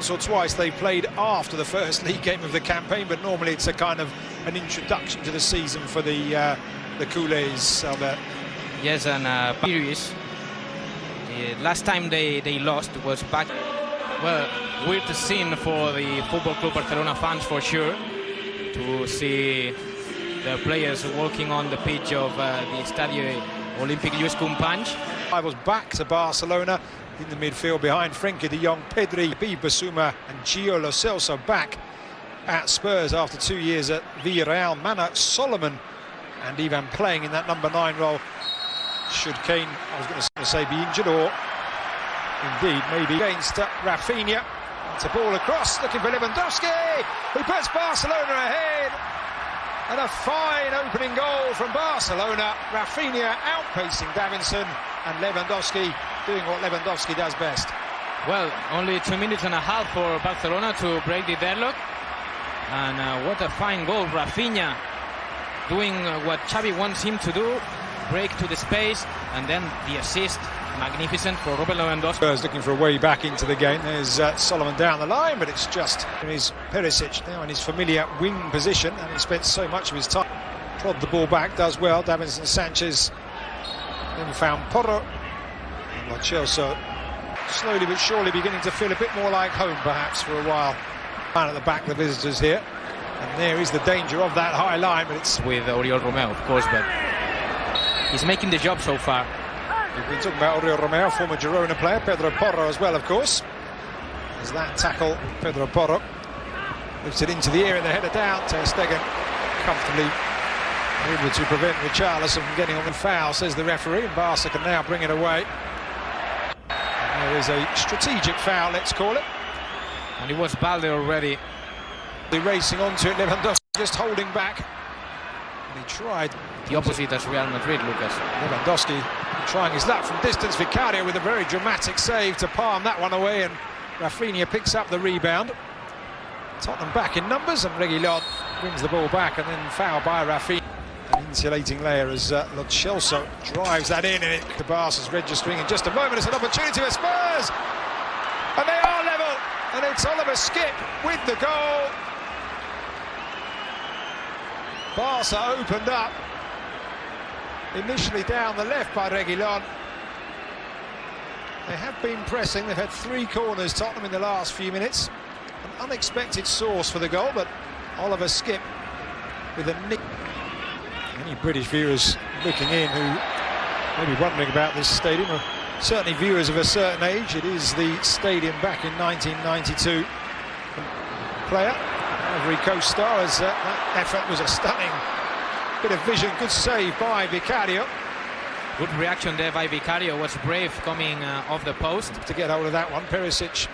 once or twice they played after the first league game of the campaign, but normally it's a kind of an introduction to the season for the Hіghlіghts, Albert. Yes, and series. The last time they lost was back. Well, weird scene for the Football Club Barcelona fans for sure, to see the players walking on the pitch of the Estadio Olímpic Lluís Companys. I was back to Barcelona in the midfield behind Frenkie de Jong, Pedri, Bissouma and Gio Lo Celso back at Spurs after 2 years at Villarreal. Mana, Solomon and Ivan playing in that number 9 role. Should Kane, I was going to say, be injured, or indeed maybe against Rafinha. It's a ball across, looking for Lewandowski, who puts Barcelona ahead. And a fine opening goal from Barcelona. Rafinha outpacing Davinson, and Lewandowski doing what Lewandowski does best. Well, only 2 minutes and a half for Barcelona to break the deadlock. And what a fine goal. Rafinha doing what Xavi wants him to do. Break to the space, and then the assist. Magnificent for Robert Lewandowski. Spurs looking for a way back into the game. There's Solomon down the line, but it's just his Perisic now in his familiar wing position, and he spent so much of his time. Prod the ball back, does well. Davinson Sanchez then found Porro. And Lo Celso slowly but surely beginning to feel a bit more like home, perhaps, for a while. Man at the back, the visitors here. And there is the danger of that high line, but it's with Oriol Romeu, of course, but he's making the job so far. We've been talking about Oriol Romeu, former Girona player, Pedro Porro as well, of course. As that tackle, Pedro Porro lifts it into the air and the header down. Ter Stegen comfortably able to prevent Richarlison from getting on the foul, says the referee, and Barca can now bring it away. And there is a strategic foul, let's call it. And it was Balde already. Racing onto it, Lewandowski just holding back. And he tried the opposite as Real Madrid, Lucas. Lewandowski trying his luck from distance. Vicario with a very dramatic save to palm that one away, and Rafinha picks up the rebound. Tottenham back in numbers, and Reguilón brings the ball back, and then foul by Rafinha. An insulating layer as Lo Celso drives that in, and the Barca's registering in just a moment. It's an opportunity for Spurs, and they are level, and it's Oliver Skipp with the goal. Barca opened up, initially down the left by Reguilón. They have been pressing, they've had 3 corners, Tottenham, in the last few minutes. An unexpected source for the goal, but Oliver Skipp with a nick. Any British viewers looking in who may be wondering about this stadium, or certainly viewers of a certain age, it is the stadium back in 1992. Player, Ivory Coast star, as that effort was a stunning bit of vision, good save by Vicario. Good reaction there by Vicario, was brave coming off the post. To get hold of that one, Perisic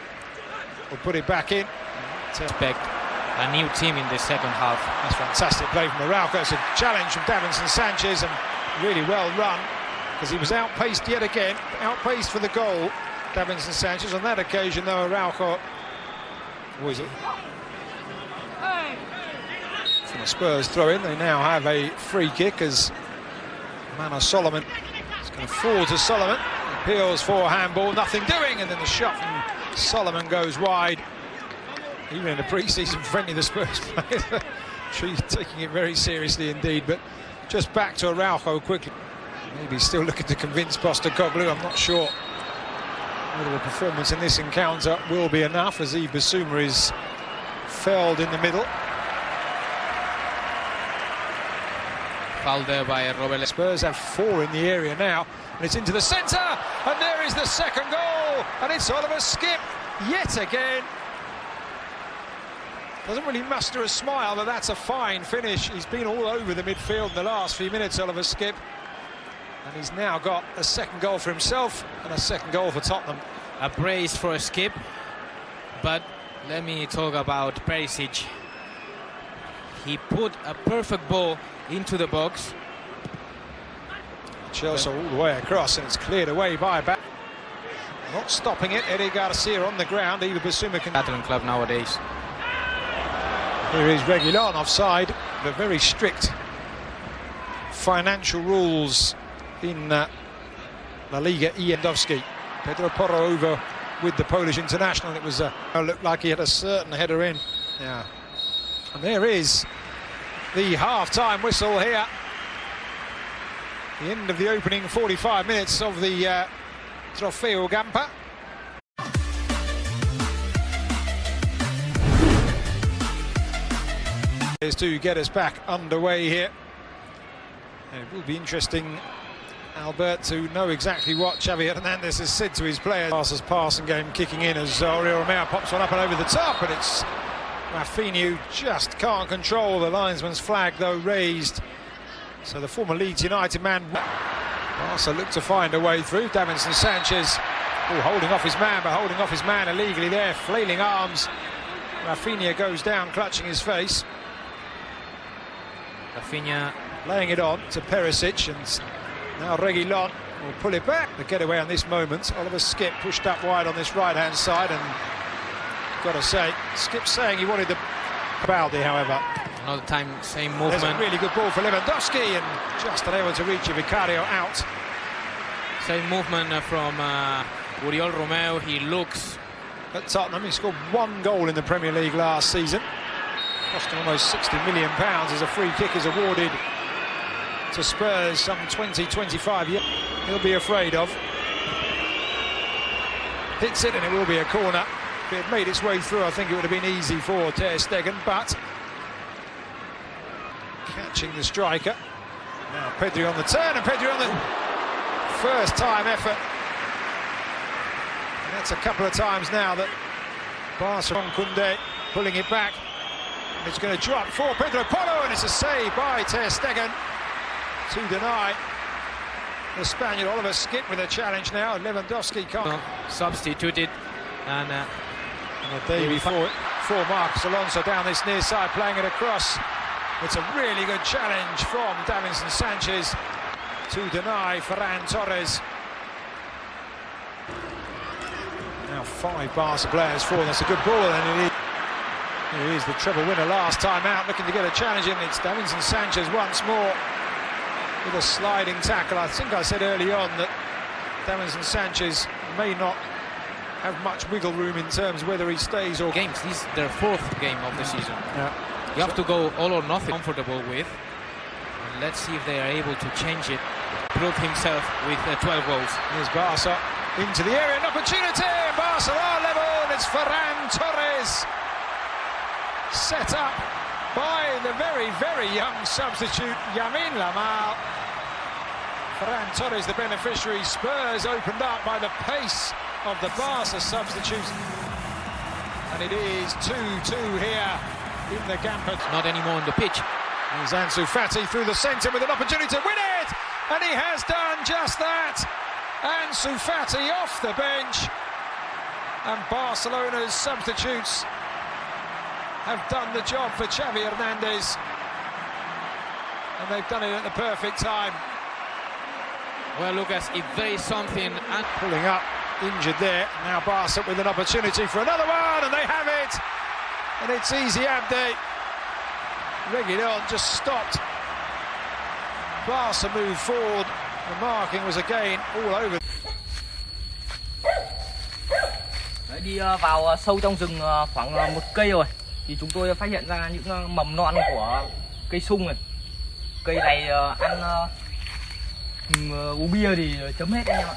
will put it back in. To expect a new team in the second half. That's fantastic play from Araujo. It's a challenge from Davinson Sanchez, and really well run, because he was outpaced yet again, outpaced for the goal. Davinson Sanchez on that occasion, though, Araujo was it? From a Spurs throw-in, they now have a free kick as Mana Solomon is going to fall to Solomon. Appeals for handball, nothing doing, and then the shot from Solomon goes wide. Even in the pre-season friendly, the Spurs players taking it very seriously indeed. But just back to Araujo quickly. Maybe still looking to convince Postecoglou. I'm not sure whether the performance in this encounter will be enough, as Bissouma is felled in the middle. Foul there by Robert. Spurs have 4 in the area now, and it's into the centre, and there is the second goal, and it's Oliver Skipp yet again. Doesn't really muster a smile, but that's a fine finish. He's been all over the midfield in the last few minutes, Oliver Skipp, and he's now got a second goal for himself and a second goal for Tottenham. A brace for Skipp, but let me talk about Perisic. He put a perfect ball into the box. Chelsea all the way across, and it's cleared away by back. Not stopping it, Eddie Garcia on the ground. Either Bissouma can... Catalan club nowadays. Here is Reguilón offside. The very strict financial rules in La Liga. Lewandowski. Pedro Porro over with the Polish international. It was looked like he had a certain header in. Yeah, and there is the half-time whistle here. The end of the opening 45 minutes of the Trofeo Gamper. Is to get us back underway here. It will be interesting, Albert, to know exactly what Xavi Hernandez has said to his players. Barca's passing game kicking in as Oriol Romeu pops one up and over the top, but it's Rafinha who just can't control the linesman's flag, though raised. So the former Leeds United man, Barca look to find a way through. Davinson Sanchez, holding off his man, but holding off his man illegally there, flailing arms. Rafinha goes down, clutching his face. Rafinha laying it on to Perisic, and now Reguilon will pull it back. The getaway on this moment. Oliver Skip pushed up wide on this right-hand side, and got to say, Skip's saying he wanted the Baldi, however. Another time, same movement. There's a really good ball for Lewandowski, and just unable to reach it. Vicario out. Same movement from Oriol Romeu. He looks at Tottenham. He scored 1 goal in the Premier League last season. Cost him almost £60 million as a free kick is awarded to Spurs some 20-25 years. He'll be afraid of. Hits it and it will be a corner. If it had made its way through, I think it would have been easy for Ter Stegen, but catching the striker. Now Pedri on the turn, and Pedri on the first time effort. And that's a couple of times now that Barcelona Koundé pulling it back. It's going to drop for Pedro Porro, and it's a save by Ter Stegen to deny the Spaniard. Oliver Skip with a challenge now. Lewandowski can't. Substituted, and the day before Marcos Alonso down this near side, playing it across. It's a really good challenge from Davinson Sanchez to deny Ferran Torres. Now 5 Barca players, 4. That's a good ball, and it is. Here is the treble winner last time out, looking to get a challenge in. It's Davinson Sanchez once more with a sliding tackle. I think I said early on that Davinson Sanchez may not have much wiggle room in terms of whether he stays or... Games, this is their 4th game of the season. Yeah. You have to go all or nothing, comfortable with. And let's see if they are able to change it. Prove himself with 12 goals. Here's Barca into the area, an opportunity. Barca are level, and it's Ferran Torres. Set up by the very, very young substitute, Yamin Lamal. Ferran Torres, the beneficiary. Spurs opened up by the pace of the Barca substitute. And it is 2-2 here in the Gamper. Not anymore on the pitch. Here's Ansu Fati through the centre with an opportunity to win it. And he has done just that. Ansu Fati off the bench. And Barcelona's substitutes have done the job for Xavi Hernandez, and they've done it at the perfect time. Well, Lucas, if there is something... Pulling up, injured there. Now Barca with an opportunity for another one, and they have it. And it's easy Abde. Reguilon just stopped. Barca moved forward. The marking was again all over. Đi vào sâu trong rừng khoảng 1 cây rồi. Thì chúng tôi phát hiện ra những mầm non của cây sung này. Cây này ăn uống bia thì chấm hết anh em ạ.